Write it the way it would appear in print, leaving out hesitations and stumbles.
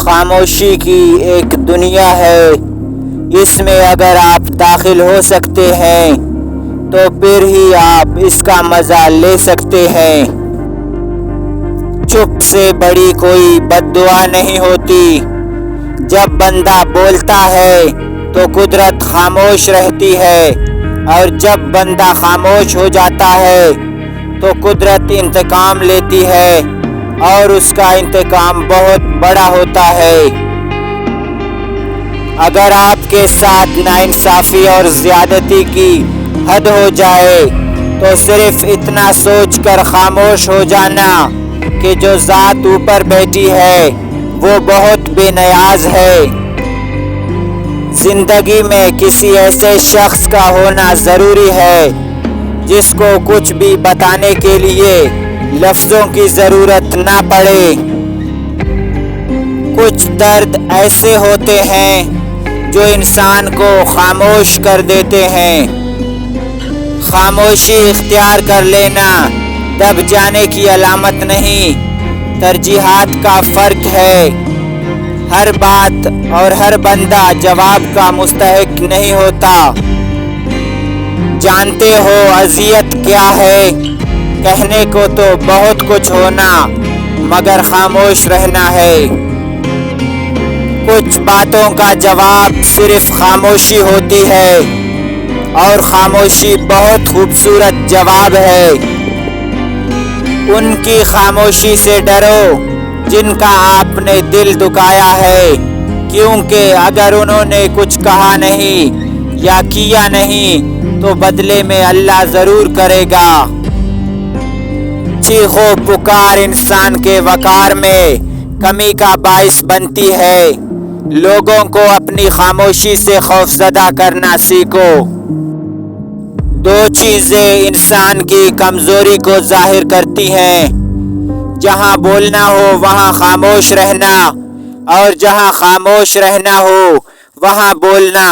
خاموشی کی ایک دنیا ہے، اس میں اگر آپ داخل ہو سکتے ہیں تو پھر ہی آپ اس کا مزہ لے سکتے ہیں۔ چپ سے بڑی کوئی بد دعا نہیں ہوتی۔ جب بندہ بولتا ہے تو قدرت خاموش رہتی ہے، اور جب بندہ خاموش ہو جاتا ہے تو قدرت انتقام لیتی ہے، اور اس کا انتقام بہت بڑا ہوتا ہے۔ اگر آپ کے ساتھ ناانصافی اور زیادتی کی حد ہو جائے تو صرف اتنا سوچ کر خاموش ہو جانا کہ جو ذات اوپر بیٹھی ہے وہ بہت بے نیاز ہے۔ زندگی میں کسی ایسے شخص کا ہونا ضروری ہے جس کو کچھ بھی بتانے کے لیے لفظوں کی ضرورت نہ پڑے۔ کچھ درد ایسے ہوتے ہیں جو انسان کو خاموش کر دیتے ہیں۔ خاموشی اختیار کر لینا دب جانے کی علامت نہیں، ترجیحات کا فرق ہے۔ ہر بات اور ہر بندہ جواب کا مستحق نہیں ہوتا۔ جانتے ہو اذیت کیا ہے؟ کہنے کو تو بہت کچھ ہونا مگر خاموش رہنا ہے۔ کچھ باتوں کا جواب صرف خاموشی ہوتی ہے، اور خاموشی بہت خوبصورت جواب ہے۔ ان کی خاموشی سے ڈرو جن کا آپ نے دل دکھایا ہے، کیونکہ اگر انہوں نے کچھ کہا نہیں یا کیا نہیں تو بدلے میں اللہ ضرور کرے گا۔ چیخ و پکار انسان کے وقار میں کمی کا باعث بنتی ہے۔ لوگوں کو اپنی خاموشی سے خوفزدہ کرنا سیکھو۔ دو چیزیں انسان کی کمزوری کو ظاہر کرتی ہیں، جہاں بولنا ہو وہاں خاموش رہنا، اور جہاں خاموش رہنا ہو وہاں بولنا۔